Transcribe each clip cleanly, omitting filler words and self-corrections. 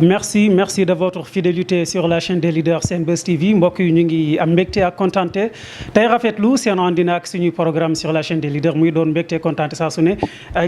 Merci de votre fidélité sur la chaîne des leaders Senbuzz TV mbokk yi ñu ngi am mbégte ak kontaante tey rafetlu seen àndina ak suñuy programme sur la chaîne des leaders muy doon mbégte kontaante saa su ne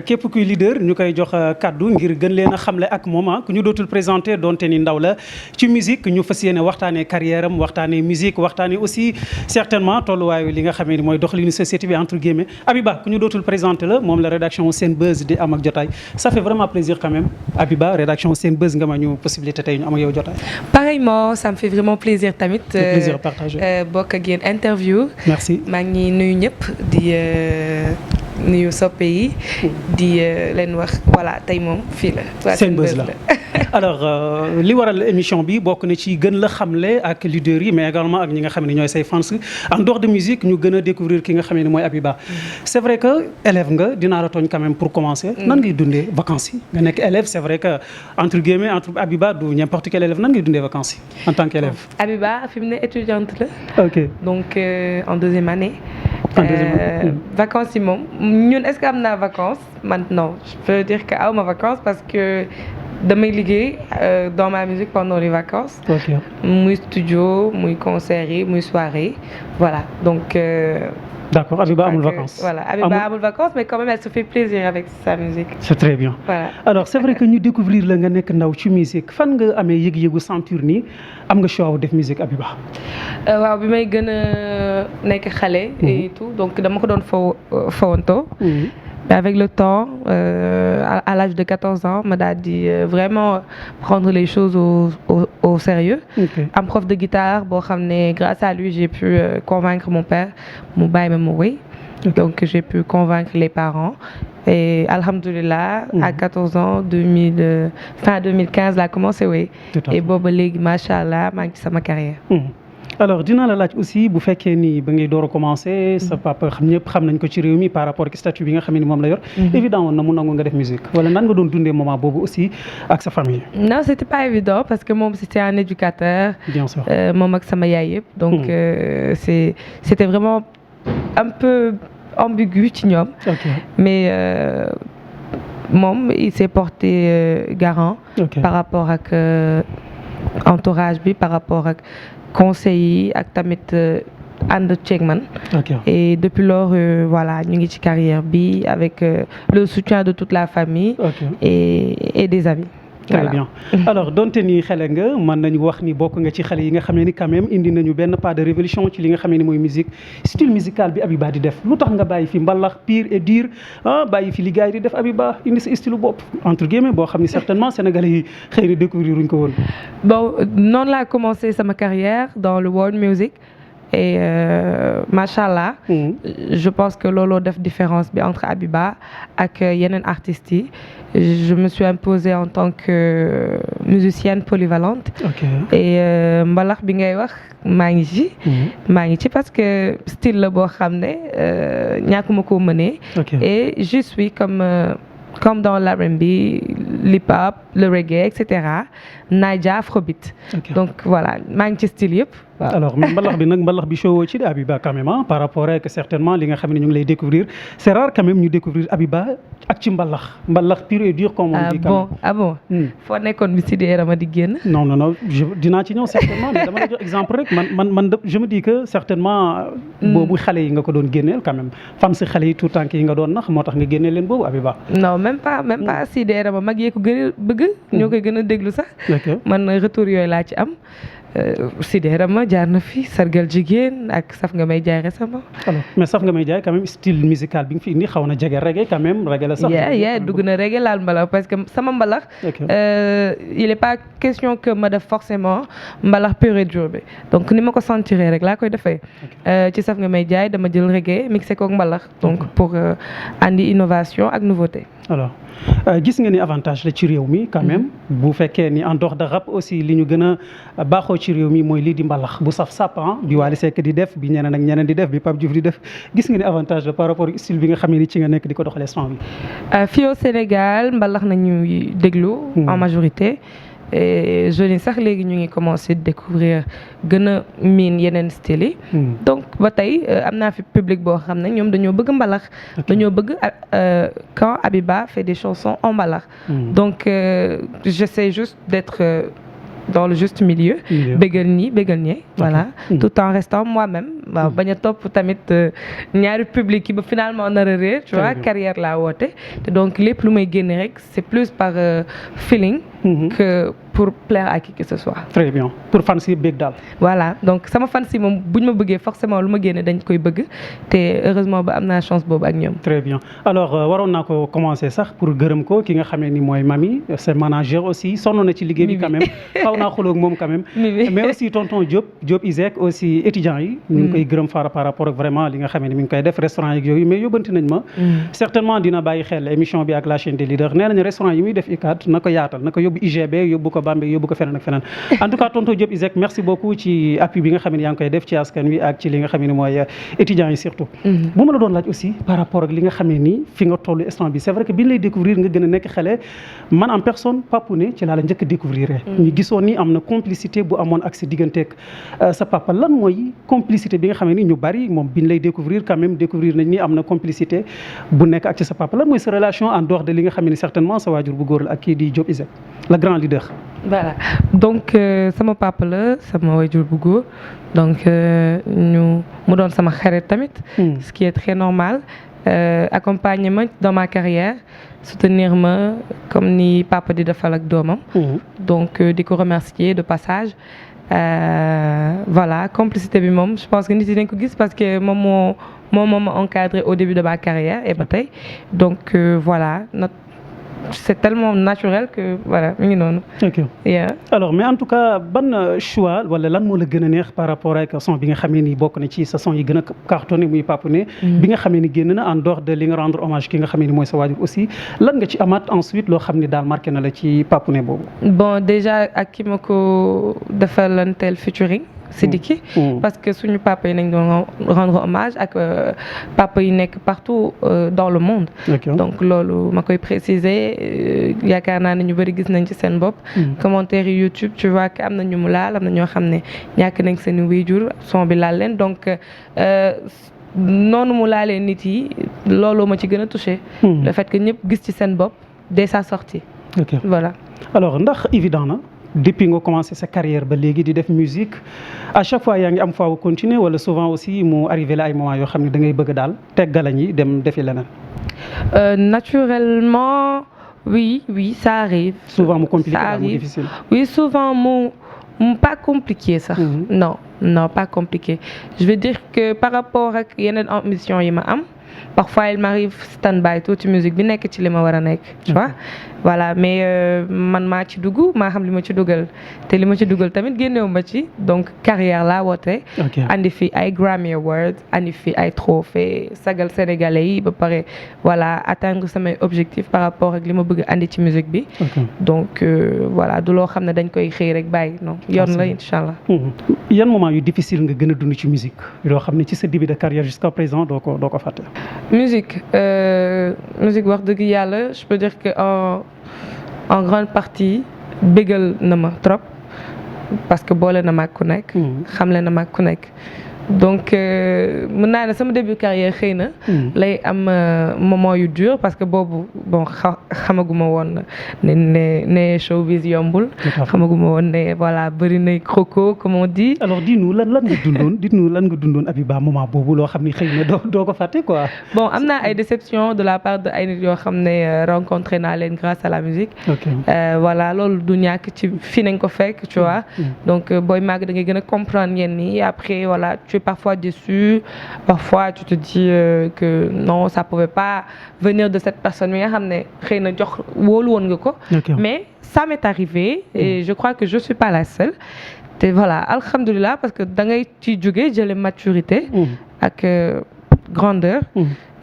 képp kuy leader ñu koy jox kaddu ngir gën leen a xamle ak moom ku ñu dootul présenté donte ni ndaw la ci musique ñu fas yéene waxtaanee carrière am waxtaanee musique waxtaanee aussi certainement tolluwaayu li nga xamee ni mooy doxalinu société bi entre guillemets Abiba ku ñu dootul présenté la moom la rédaction Senbuzz di am ak jotaay ça fait vraiment plaisir quand même Abiba rédaction Senbuzz nga ma ñu possibilité tey ñu am ak yow jotaay. Pareillement ça me fait vraiment plaisir tamit. plaisir partagé. bokk ak yéen interview. merci maa ngi nuyu ñëpp di nuyu soppe yi. di leen wax voilà tey moom fii la. Senbuzz la alors li waral émission bi bokk na ci gën la xamle ak leaders yi mais également ak ñi nga xam ne ñooy say fans en dehors de musique ñu gën a découvrir ki nga xam ne mooy Abiba. c'est vrai que élève nga dinaa la tooñ quand même pour commencer. nan ngay dundee vacances yi nga nekk élève c'est vrai que entre guillemets entre Abiba du n'importe quel élève nan ngay dundee vacances yi en tant qu'élève. Abiba fi mu ne étudiante la. ok donc en deuxième année. Vacances yi moom ñun est-ce que am naa vacances man non je peux dire que aw ma vacances parce que damay liggéey dans ma musique pendant les vacances. ok muy studio muy concert yi muy soirée voilà donc. D'accord, Abiba amul vacances. Voilà, Abiba amul vacances, mais quand même elle se fait plaisir avec sa musique. C'est très bien. Voilà. Alors c'est vrai que ñu découvrir la nga nekk ndaw ci musique fan nga amee yëg-yëgu sentir ni am nga choix wu def musique Abiba. waaw bi may gën a nekk xale. et tout donc dama ko doon fawanto. Mais avec le temps, à l'âge de 14 ans, ma daal di vraiment prendre les choses au sérieux. Un prof de guitare boo xam ne grâce à lui j'ai pu convaincre mon père mu bàyyi ma mu wéy. Donc j'ai pu convaincre les parents et alhamdoulilah à 14 ans fin 2015 laa commencé wéy. Et booba léegi macha allah maa ngi ci sama carrière. alors dinaa la laaj aussi bu fekkee ni ba ngay door a commencer sa papa ñëpp xam nañ ko ci réew mi par rapport ak statut bi nga xam ne moom la yor. évident woon na mu nangu nga def musique wala nan nga doon dundee moment boobu aussi ak sa famille. non c'était pas évident parce que moom c'était un éducateur. bien sûr moom ak sama yaay yëpp. donc c'était vraiment un peu ambigu ci ñoom. mais moom il s'est porté garant. par rapport ak entourage bi par rapport ak. conseil yi ak tamit ànd ceeg man. Et depuis lors voilà ñu ngi ci carrière bi avec le soutien de toute la famille. et des amis. très bien alors donte ni xale nga mën nañu wax ni bokk nga ci xale yi nga xam ne ni quand même indi nañu benn pas de révolution ci li nga xam ne ni mooy musique style musical bi Abiba di def lu tax nga bàyyi fi mbalax pire et dur bàyyi fi li gars yi di def Abiba indi sa style bopp entre guillemets boo xam ne certainement sénégalais yi xëy na découvrir uñ ko woon. bon noonu laa commencé sama carrière dans le world music. et machallah je pense que looloo def différence bi entre Abiba ak yeneen artistes yi je me suis imposée en tant que musicienne polyvalente. et mbalax bi ngay wax maa ngi ci parce que style la boo xam ne ñàkkuma koo mënee. et je suis comme dans l'R&B, l'hip-hop, le reggae, etc. Naija, afrobeat. Donc voilà maa ngi ci style yëpp. alors mais mbalax bi show ci Abiba quand même par rapport ak certainement li nga xam ne ñu ngi lay découvrir c'est rare quand même ñu découvrir Abiba ak ci mbalax pur et dur comme on dit. bon foo nekkoon bi si dee ma di génn. non dinaa ci ñëw certainement mais dama la jox exemple rek man je me dis que certainement. boobu xale yi nga ko doon génneel quand même fan si xale yi tout temps yi nga doon nax moo tax nga génneel leen boobu Abiba. non même pas si dee ma mag yee ko gën a bëgg. ñoo koy gën a déglu sax. man retour yooyu laa ci am. Sidé Rama jaar na fi sargal jigéen ak saf nga may jaay récemment. alors mais saf nga may jaay quand même style musical bi nga fi indi xaw na jege reggae quand même reggae la sax. dugg na reggae laal mbalax parce que sama mbalax. il est pas question que ma def forcément mbalax pur et dur bi donc ni ma ko sentiree rek laa koy defee. ci saf nga may jaay dama jël reggae mixé koog mbalax. donc pour andi innovation ak nouveauté. alors gis nga ni avantage la ci réew mi quand même bu fekkee ni en dehors de rap aussi li ñu gën a baaxoo ci réew mi mooy lii di mbalax bu saf sap bi Wally Seck di def bi ñeneen ak ñeneen di def bi Pape Diouf di def gis nga ni avantage la par rapport ak style bi nga xam ne ni ci nga nekk di ko doxalee son bi. fii au Sénégal mbalax nañuy déglu en majorité et jeunes yi sax léegi ñu ngi commencé découvrir gën a miin yeneen style yi. Donc ba tey am naa fi public boo xam ne ñoom dañoo bëgg mbalax. dañoo bëgg quand Abiba fait des chansons en mbalax. Donc j'essaie juste d'être dans le juste milieu. bégal ñi voilà. Tout en restant moi-même. waaw bañ a topp tamit ñaari public yi ba finalement nar a réer. tu vois carrière laa woote. te donc lépp lu may génne rek c'est plus par feeling. que pour plaire à qui que ce soit. Très bien pour fans yi bëgg daal. voilà donc sama fans yi moom bu ñu ma bëggee forcément lu ma génne dañ koy bëgg te heureusement ba am naa chance boobu ak ñoom. Très bien alors waroon naa ko commencer sax pour gërëm ko ki nga xamee ni mooy Mami c'est manager aussi sonn na ci liggéey bi quand même xaw naa xuloo ak moom quand même. mais aussi tonton Diop Isaac aussi étudiants yi. ñu ngi koy gërëm par rapport ak vraiment li nga xamee ni mi ngi koy def restaurant yeeg yooyu mais yóbbanti nañ ma. certainement dina bàyyi xel émission bi ak la chaîne des leaders nee nañu restaurant yi muy def UCAD na ko yaatal na ko yóbbu IGB yóbbu ko Bambey yóbbu ko feneen ak feneen en tout cas tonton Diop Isaac merci beaucoup ci appui bi nga xam ne yaa ngi koy def ci askan wi ak ci li nga xam ne mooy étudiants yi surtout. bu ma la doon laaj aussi par rapport ak li nga xam ne nii fi nga tollu instant bi c'est vrai que bi ñu lay découvrir nga gën a nekk xale man en personne Pape Né ci laa la njëkk a découvrir. ñu gisoon ni am na complicité bu amoon ak sa digganteeg sa papa lan mooy complicité bi nga xam ne ni ñu bari moom bi ñu lay découvrir quand même découvrir nañ ni am na complicité bu nekk ak ci sa papa lan mooy sa relation en dehors de li nga xam ne certainement sa waajur bu góor la ak kii di Diop Isaac le grand leader. voilà donc sama papa la sama waajur bu góor donc ñu mu doon sama xarit tamit. ce qui est très normal accompagner ma dans ma carrière soutenir ma comme ni papa di defal ak doomam. donc di ko remercier de passage. Voilà complicité bi moom je pense que nit yi dañ ko gis parce que moom moo ma encadré au début de ma carrière et ba tey donc voilà c'est tellement naturel que voilà mi ngi noonu. ok alors mais en tout cas ban choix wala lan moo la gën a neex par rapport ak son bi nga xamee ni bokk na ci sa son yi gën a cartonné muy Pape Né. bi nga xamee ni génn na en dehors de li nga rendre hommage ki nga xamee ni mooy sa waajur aussi lan nga ci amaat ensuite loo xam ni daal marqué na la ci Pape Né boobu. bon déjà ak ki ma ko defalanteel featuring Sidiki parce que suñu papa yi nañ doon rendre hommage ak papa yi nekk partout dans le monde. donc loolu ma koy préciser yaakaar naa ne ñu bëri gis nañ ci seen bopp. commentaire yi YouTube tu vois que am na ñu mu laal am na ñoo xam ne ñàkk nañ seen waajur son bi laal leen donc noonu mu laalee nit yi loolu ma ci gën a touché. le fait que ñëpp gis ci seen bopp dès sa sortie. voilà alors ndax évident na. depuis nga commencé sa carrière ba léegi di def musique à chaque fois yaa ngi am faaw continuer wala souvent aussi mu arrivé la ay moments yoo xam ne da ngay bëgg daal teggalañ yi dem defi leneen. naturellement oui ça arrive. souvent mu compliqué daal mu difficile. oui souvent mu pas compliqué sax. non pas compliqué je veux dire que par rapport ak yeneen ambition yi ma am. parfois il m'arrive stand-by tuuti musique bi nekk ci li ma war a nekk tu vois voilà mais man maa ci dugg maa xam li ma ci dugal te li ma ci dugal tamit génnewu ma ci donc carrière laa woote andi fi ay Grammy Awards andi fi ay trophées sagal sénégalais yi ba pare voilà atteindre samay objectifs par rapport ak li ma bëgg andi ci musique bi donc voilà du loo xam ne dañ koy xëy rek bàyyi non yoon la incha allah. yan moment yu difficile nga gën a dund ci musique yoo xam ne ci sa début de carrière jusqu'à présent doo ko fàtte. musique wax dëgg yàlla je peux dire que en grande partie bégal na ma trop parce que boole na ma ku nekk. xamle na ma ku nekk. donc mën naa ne sama début carrière xëy na. lay am moment yu dur parce que boobu bon xamaguma woon ne showbiz yombul. xamaguma woon ne voilà bëri na croco comme on dit. alors dis-nous lan nga dundoon Abiba moment boobu loo xam ni xëy na doo ko fàtte quoi. bon am naa ay déceptions de la part de ay nit yoo xam ne rencontré naa leen grâce à la musique. voilà loolu du ñàkk ci fii nañ ko fekk tu vois. donc booy màgg da ngay gën a comprendre yenn yi après voilà. Tu es parfois déçu, parfois tu te dis que non, ça pouvait pas venir de cette personne bi nga xam ne xëy na jox wóolu woon nga ko. mais ça m'est arrivé et je crois que je suis pas la seule. te voilà alhamdulilah parce que da ngay ci jóge jële maturité. ak grandeur.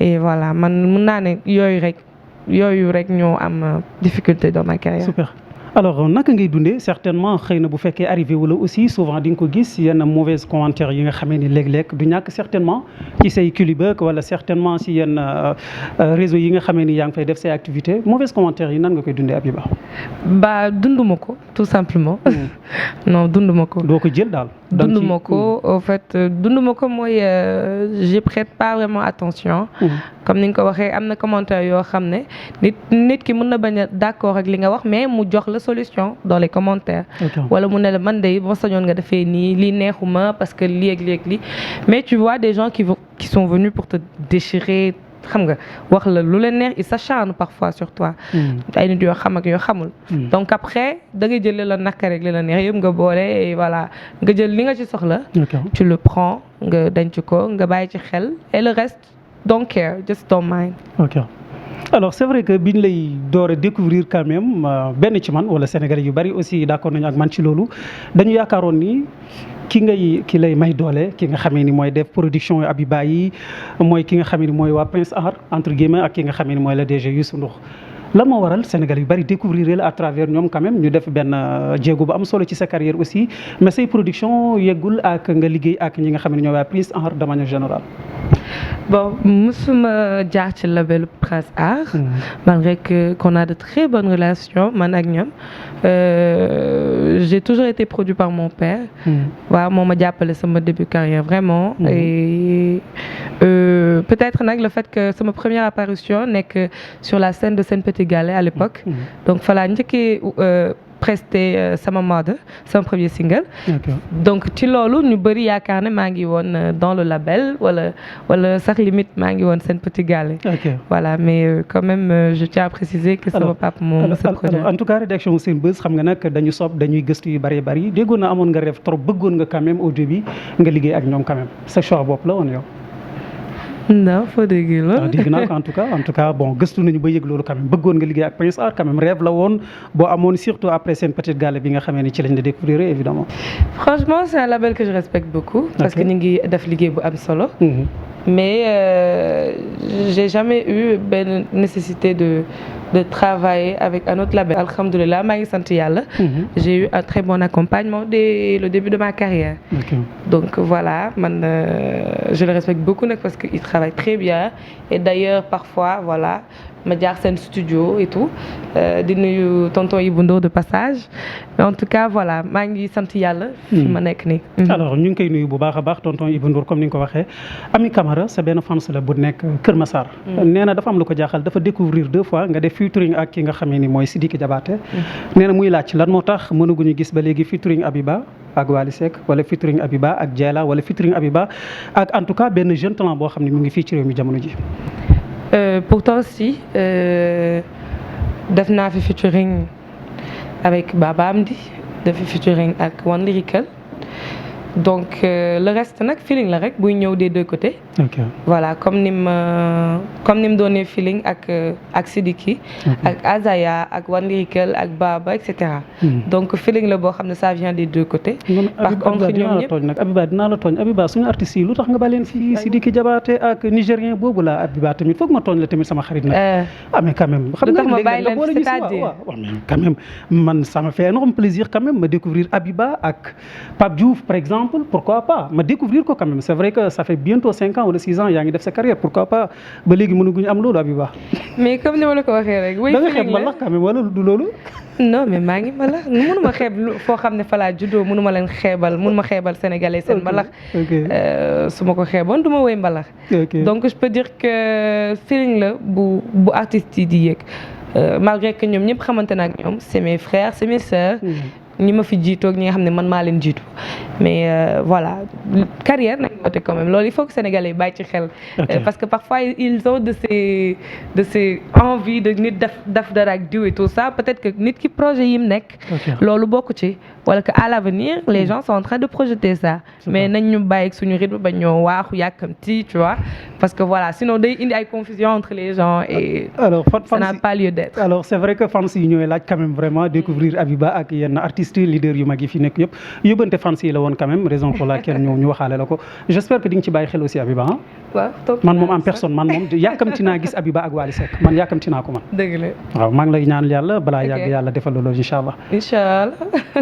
et voilà man mën naa ne yooyu rek ñoo am difficulté dans ma carrière. Super. alors naka ngay dundee certainement xëy na bu fekkee arrivé wala aussi souvent di nga ko gis yenn mauvais commentaires yi nga xamee ni léeg-léeg du ñàkk certainement ci say clip wala certainement si yenn réseau yi nga xamee ni yaa ngi fay def say activités mauvais commentaires yi nan nga koy dundee Habiba. Bah dunduma ko tout simplement. Non dunduma ko. doo ko jël daal. dunduma ko en fait dunduma ko mooy je prête pas vraiment attention. comme ni nga ko waxee am na commentaire yoo xam ne nit ki mën na bañ a d'accord ak li nga wax mais mu jox la solution dans les commentaires. wala mu ne la man de boo sañoon nga defee nii lii neexuma parce que lii ak lii mais tu vois des gens qui sont venus pour te déchirer. xam nga wax la lu leen neex il s'acharne parfois sur toi. ay nit yoo xam ak yoo xamul. donc après da ngay jël li la naqari ak li la neex yëpp nga boole et voilà nga jël li nga ci soxla. tu le prends nga denc ko nga bàyyi ci xel et le reste don't care just don't mind. ok alors c'est vrai que biñ lay door a découvrir quand même benn ci man wala Sénégalais yu bari aussi d'accord nañu ak man ci loolu dañu yaakaaroon ni. ki lay may doole ki nga xamee ni mooy def production yu Habiba yi mooy ki nga xamee ni mooy waa Prince Art entre guillemets ak ki nga xamee ni mooy la DG Youssou Ndour lan moo waral Sénégal yu bari découvrir la à travers ñoom quand même ñu def benn jéego bu am solo ci sa carrière aussi mais say production yeggul ak nga liggéey ak ñi nga xam ne ñooy waa Prince Art de manière générale. Bon musuma jaar ci label Prince Art. malgré qu'on a de très bonnes relations man ak ñoom j'ai toujours été produit par mon père. waaw moo ma jàppale sama début carrière vraiment. et peut-être nag le fait que sama première apparition nekk sur la scène de Sen Petit Gallé à l'époque. donc fa laa njëkkee presté sama mode sama premier single. donc ci loolu ñu bëri yaakaar ne maa ngi woon dans le label wala sax limite maa ngi woon Sen Petit Gallé. voilà mais quand même je tiens à préciser que sama papa moo ma sa produit. en tout cas rédaction Sen Buzz xam nga nag dañuy gëstu yu bari déggoon na amoon nga rêve trop bëggoon nga quand même au début nga liggéey ak ñoom quand même sa choix bopp la woon yow. non foo déggee loolu. dégg naa ko en tout cas bon gëstu nañu ba yëg loolu quand même bëggoon nga liggéey ak Prince Art quand même rêve la woon boo amoon surtout après Sen Petit Gallé bi nga xamee ni ci lañ la découvrir évidemment. franchement c'est un label que je respecte beaucoup. parce que ñu ngi def liggéey bu am solo. mais j'ai jamais eu benn nécessité de travailler avec un autre label. alhamdulilah maa ngi sant yàlla. j'ai eu un très bon accompagnement dès le début de ma carrière. donc voilà man je le respecte beaucoup nag parce que il travaille très bien et d'ailleurs parfois voilà ma jaar seen studio et tout di nuyu tonton Ibou Ndour de passage mais en tout cas voilà maa ngi sant yàlla. fi ma nekk nii. alors ñu ngi koy nuyu bu baax a baax tonton Ibou Ndour comme ni nga ko waxee Ami Camara sa benn fans la bu nekk Kër Massar. nee na dafa am lu ko jaaxal dafa découvrir 2 fois nga def featuring ak ki nga xamee ni mooy Sidiki Diabaté. nee na muy laaj lan moo tax mënaguñu gis ba léegi featuring Habiba ak Wally Seck wala featuring Habiba ak Dieyla wala featuring Habiba ak en tout cas benn jeune talent boo xam ne mu ngi fii ci réew mi jamono ji. pourtant aussi def naa fi featuring avec Baba Amdi def fi featuring ak One Lyrical donc le reste nag feeling la rek buy ñëw des 2 côtés. voilà comme ni mu doonee feeling ak Sidiki. ak Azaya ak One Lyrical ak Baba et cetera. donc feeling la boo xam ne ça vient des 2 côtés. par contre ñoom ñëpp Habiba dinaa la tooñ Habiba suñu artistes yi lu tax nga ba leen fii Sidiki Diabaté ak Nigérien boobu la Habiba tamit foog ma tooñ la tamit sama xarit nag. mais quand même. xam nga léegi la boole ñu si waaw mais quand même man ça me fait énorme plaisir quand même ma découvrir Habiba ak Pape Diouf par exemple. pourquoi pas ma découvrir ko quand même c'est vrai que ça fait bientôt 5 ans wala 6 ans yaa ngi def sa carrière pourquoi pas ba léegi mënaguñu am loolu Habiba. mais comme ni ma la ko waxee rek. da nga xeeb mbalax quand même wala du loolu. non mais maa ngi mbalax mënuma xeeb foo xam ne fa laa juddoo mënuma leen xeebal mënuma xeebal sénégalais seen mbalax. su ma ko xeeboon du ma woy mbalax. donc je peux dire que feeling la bu artistes yi di yëg malgré que ñoom ñëpp xamante na ak ñoom c'est mes frères c'est mes sœurs. ñi ma fi jiitoog ñi nga xam ne man maa leen jiitu mais voilà carrière nañ ko quand même loolu il faut que sénégalais yi bàyyi ci xel. parce que parfois ils ont de ces envies de nit def dara ak diw et tout ça peut-être que nit ki projet yi mu nekk. loolu bokk ci wala que à l'avenir les gens sont en train de projeter ça. mais nañ ñu bàyyi ak suñu rythme ba ñoo waaxu yàkkamti tu vois parce que voilà sinon day indi ay confusion entre les gens et. alors ça n'a pas lieu d'être. alors c'est vrai que fans yi ñooy laaj quand même vraiment découvrir Habiba ak yenn artistes artistes leaders yu mag yi fi nekk yëpp yóbbante fans yi la woon quand même raison pour laquelle ñu waxaale la ko j'espère que di nga ci bàyyi xel aussi Abiba man moom en personne man moom yàkkamti naa gis Abiba ak Wally Seck man yàkkamti naa ko man. dëgg la waaw maa ngi lay ñaan yàlla balaa yàgg yàlla defal loolu incha allah.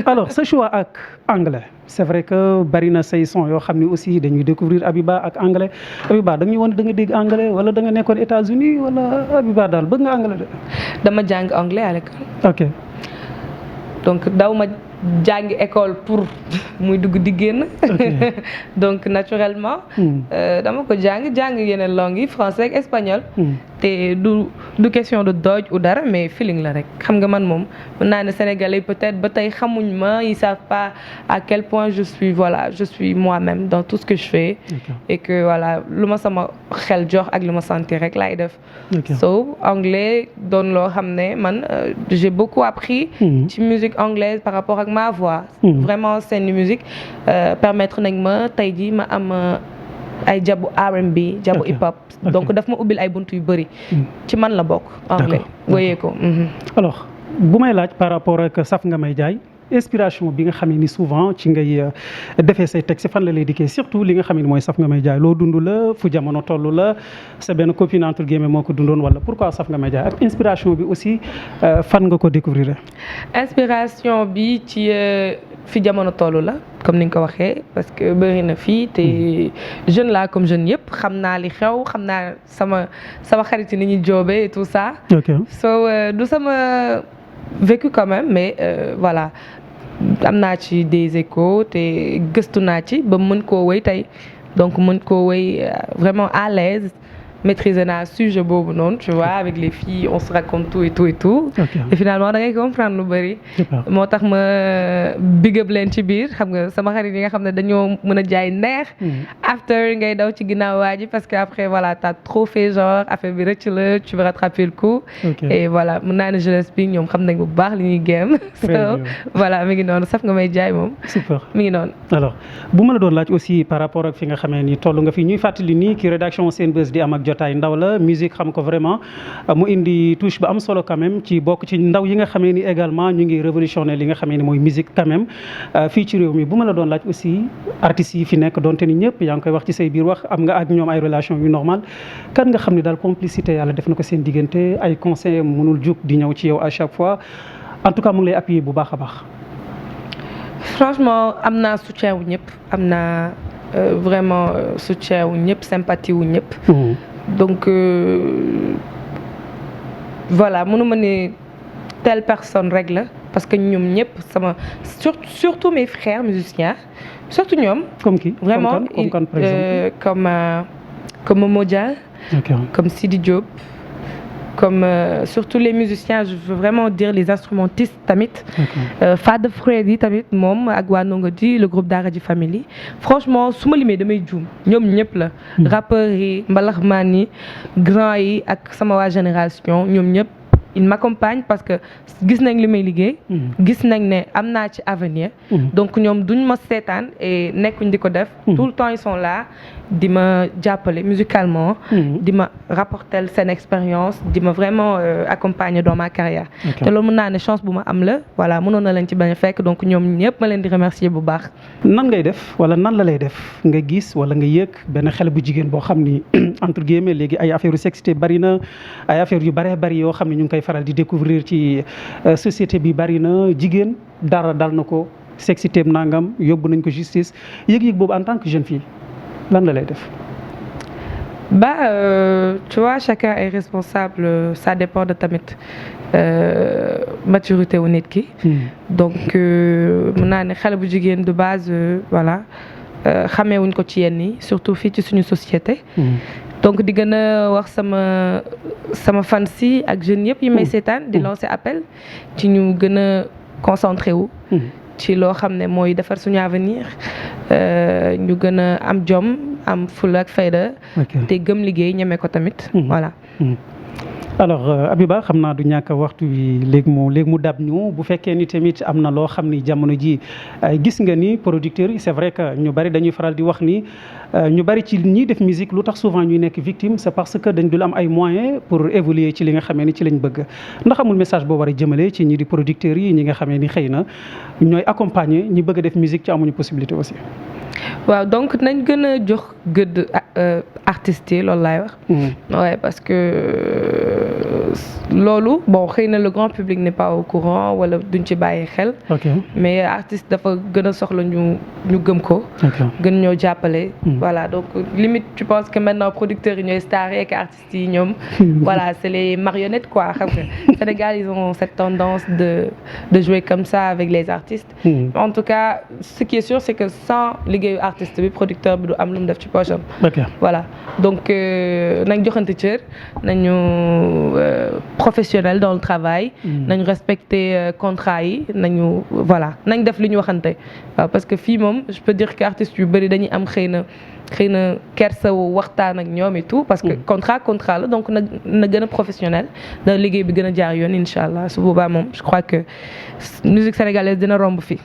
alors ce choix ak anglais c'est vrai que bari na say son yoo xam ne aussi dañuy découvrir Abiba ak anglais Abiba da nga ñu woon da nga dégg anglais wala da nga nekkoon États-Unis wala Abiba daal bëgg nga anglais de. dama jàng anglais à l'école. ok donc daw ma jàngi école pour muy dugg di génn. donc naturellement. dama ko jàng yeneen langues yi français ak espagnol. te du question de doj ou dara mais feeling la rek xam nga man moom mën naa ne sénégalais peut-être ba tey xamuñ ma ils savent pas à quel point je suis moi-même dans tout ce que je fais. et que voilà lu ma sama xel jox ak lu ma sentir rek laay def. so anglais doon loo xam ne man j'ai beaucoup appris. ci musique anglaise par rapport ak ma voix. vraiment seen musique permettre nañ ma tey jii ma am. ay jabu R&B jabu hip hop donc daf ma ubbil ay buntu yu bëri ci man la bokk anglais woyee ko alors bu may laaj par rapport ak Saf Nga May Jaay inspiration bi nga xam ne ni souvent ci ngay defee say texte fan la lay dikkee surtout li nga xam ne mooy Saf Nga May Jaay loo dund la fu jamono toll la sa benn copine entre guillemets moo ko dundoon wala pourquoi Saf Nga May Jaay ak inspiration bi aussi fan nga ko découvrir inspiration bi ci fi jamono toll la comme ni nga ko waxee parce que bëri na fii te jeune la comme jeune yëpp xam naa li xew xam naa sama xarit yi ni ñuy joobee et tout ça. so du sama vécu quand même mais voilà am naa ci des échos te gëstu naa ci ba mën koo wéy tey donc mën koo wéy vraiment à l'aise maîtriser naa sujet boobu noonu tu vois avec les filles on se raconte tout et tout et finalement da ngay comprendre lu bëri moo tax ma big up leen ci biir xam nga sama xarit yi nga xam ne dañoo mën a jaay neex after ngay daw ci ginnaaw waa ji parce que après voilà t'as trop fait genre affaire bi rëcc la tu veux rattraper le coup et voilà mën naa ne jeunesse bi ñoom xam nañ bu baax li ñuy géem so voilà mi ngi noonu Saf Nga May Jaay moom super mi ngi noonu alors bu ma la doon laaj aussi par rapport ak fi nga xamee ni toll nga fi ñuy fàttali nii ki rédaction Senbuzz di am ak jotaay ndaw la musique xam ko vraiment mu indi touche ba am solo quand même ci bokk ci ndaw yi nga xamee ni également ñu ngi révolutionner li nga xamee ni mooy musique quand même fii ci réew mi bu ma la doon laaj aussi artistes yi fi nekk donte ni ñëpp yaa ngi koy wax ci say biir wax am nga ak ñoom ay relation yu normal kan nga xam ne daal complicité yàlla def na ko seen diggante ay conseils mënul jug di ñëw ci yow à chaque fois en tout cas mu ngi lay appuyer bu baax a baax. franchement am naa soutien wu ñëpp am naa vraiment soutien wu ñëpp sympathie wu ñëpp. donc voilà mënuma ne telle personne rek la parce que ñoom ñëpp sama surtout mes frères musiciens surtout ñoom. comme qui vraiment comme par exemple comme Momo Dia. comme Sidi Diop. comme surtout les musiciens je veux vraiment dire les instrumentistes tamit. Fada Freddy tamit moom ak waa Ndongo Di le groupe Daara J Family franchement su ma limee damay juum ñoom ñëpp la. rappeurs yi mbalaxmaan yi grand yi ak sama waa génération ñoom ñëpp ils m'accompagnent parce que gis nañ li may liggéey. gis nañ ne am naa ci avenir. donc ñoom duñ ma seetaan et nekkuñ di ko def. tout le temps ils sont là di ma jàppale musicalement. di ma rapporter seen expérience di ma vraiment accompagner dans ma carrière. te loolu mën naa ne chance bu ma am la voilà mënoon na leen ci bañ a fekk donc ñoom ñëpp ma leen di remercier bu baax. nan ngay def wala nan la lay def nga gis wala nga yëg benn xale bu jigéen boo xam ni entre guillemets léegi ay affaire yu sexité bari na ay affaire yu bëree bëri yoo xam ne ñu ngi koy faral di découvrir ci société bi bari na jigéen dara dal na ko sexité nangam yóbbu nañ ko justice yëg-yëg boobu en tant que jeune fille lan la lay def. Tu vois chacun est responsable ça dépend de tamit maturité wu nit ki. donc mën naa ne xale bu jigéen de base voilà xamee wuñ ko ci yenn yi surtout fii ci suñu société. donc di gën a wax sama fans yi ak jeunes yëpp yi may seetaan di lancer appel ci ñu gën a concentré wu. ci loo xam ne mooy defar suñu avenir ñu gën a am jom am fulla ak fayda. te gëm liggéey ñeme ko tamit voilà. alors Abiba xam naa du ñàkk waxtu bi léegi mu dab ñu bu fekkee ni tamit am na loo xam ni jamono ji gis nga ni producteurs yi c'est vrai que ñu bari dañuy faral di wax ni ñu bari ci ñiy def musique lu tax souvent ñuy nekk victime c'est parce que dañ dul am ay moyens pour évoluer ci li nga xamee ni ci lañ bëgg ndax amul message boo war a jëmale ci ñi di producteurs yi ñi nga xamee ni xëy na ñooy accompagner ñi bëgg a def musique ci amuñu possibilité aussi. waaw donc nañ gën a jox gëdd artistes yi loolu laay wax. ouais parce que loolu bon xëy na le grand public n'est pas au courant wala duñ ci bàyyi xel. mais artiste dafa gën a soxla ñu gëm ko. gën ñoo jàppale. voilà donc limite tu penses que maintenant producteurs yi ñooy stars et que artistes yi ñoom. voilà c'est les marionnettes quoi xam nga Sénégal ils ont cette tendance de jouer comme ça avec les artistes. En tout cas ce qui est sûr c'est que sans liggéeyu artiste bi producteur bi du am lu mu def ci poche am. voilà donc nañ joxante cër nañu professionnel dans le travail. nañu respecter contrat yi nañu voilà nañ def li ñu waxante waaw parce que fii moom je peux dire que artistes yu bëri dañuy am xëy na kersa waxtaan ak ñoom et tout parce que contrat la donc na gën a professionnel da liggéey bi gën a jaar yoon incha allah su boobaa moom je crois que musique sénégalaise dina romb fii.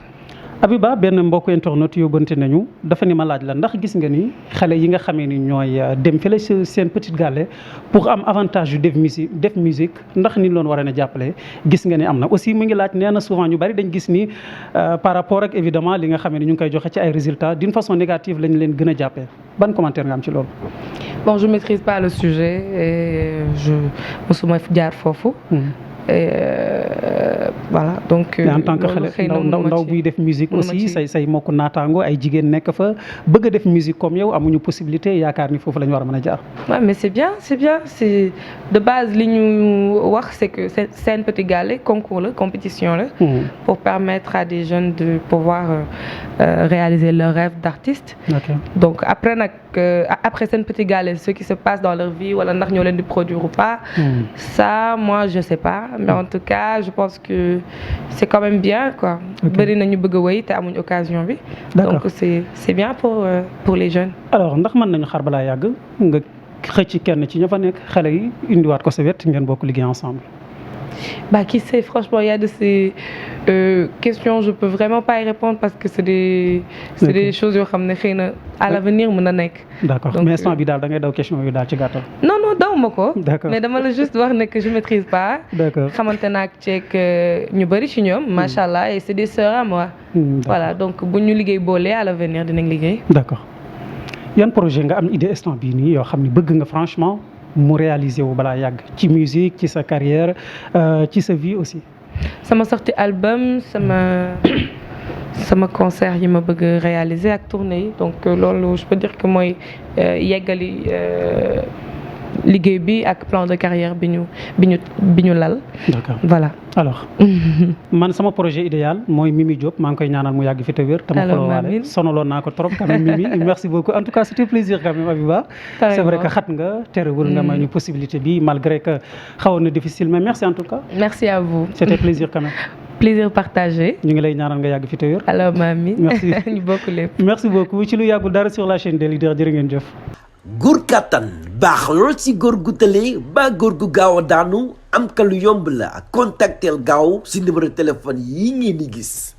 Abiba benn mbokku internet yóbbante nañu dafa ni ma laaj la ndax gis nga ni xale yi nga xamee ni ñooy dem fële seen petite gallée pour am avantage yu def musique ndax ni loon war a jàppale gis nga ni am na aussi mu ngi laaj nee na souvent ñu bari dañ gis ni par rapport ak évidemment li nga xamee ni ñu ngi koy joxe ci ay résultats d'une façon négative lañ leen gën a jàppee ban commentaire nga am ci loolu. bon je maîtrise pas le sujet et je mosuma jaar foofu. voilà donc. en tant que xale ndaw buy def musique aussi say mbokku naataango ay jigéen nekk fa bëgg a def musique comme yow amuñu possibilité yaakaar ni foofu la ñu war a mën a jaar. waaw mais c'est bien c'est de base li ñu wax c'est que Sen Petit Gallé concours la compétition la. pour permettre à des jeunes de pouvoir réaliser leur rêve d'artiste. donc après nag après Sen Petit Gallé ce qui se passe dans leur vie wala ndax ñoo leen di produire ou pas. ça moi je sais pas. mais en tout cas je pense que c'est quand même bien quoi. bëri na ñu bëgg a wéy te amuñ occasion bi. donc c'est bien pour les jeunes. alors ndax mën nañu xaar balaa yàgg nga xëcc kenn ci ña fa nekk xale yi indiwaat ko sa wet ngeen bokk liggéey ensemble. Qui sait, franchement, il y a de ces questions, je peux vraiment pas y répondre parce que c'est des choses yoo xam ne xëy na à l'avenir mën na nekk. D'accord mais instant bi daal da ngay daw question yu daal ci gàttal. non daw ma ko. mais dama la juste wax ne que je maîtrise pas. D'accord xamante naa ceeg ñu bëri ci ñoom. macha allah et c'est des sœurs à moi. voilà donc bu ñu liggéey boolee à l'avenir dinañ liggéey. D'accord yan projet nga am idée instant bii nii yoo xam ne bëgg nga franchement. mu réaliser wu balaa yàgg ci musique ci sa carrière ci sa vie aussi. sama sortie album sama concert yi ma bëgg réaliser ak tournée yi donc loolu je peux dire que mooy yeggali liggéey bi ak plan de carrière bi ñu lal. D'accord voilà. alors man sama projet idéal mooy Mimi Diop maa ngi koy ñaanal mu yàgg fi te wér. te ma xolowaale sonaloon naa ko trop quand même Mimi merci beaucoup en tout cas c'était plaisir quand même Abiba. c'est vrai que xat nga terewul nga may ñu possibilité bi malgré que xawoon na difficile mais merci en tout cas. merci à vous. c'était plaisir quand même. plaisir partagé. ñu ngi lay ñaanal nga yàgg fi te wér. alors Mami. merci ñu bokk lépp. merci beaucoup ci lu yàggul dara sur la chaîne des leaders jërë ngeen jëf. góor kàttan baax lool ci góor gu tële ba góor gu gaaw a daanu am ka lu yomb la contactel gaaw ci numéro téléphone yi ngeen di gis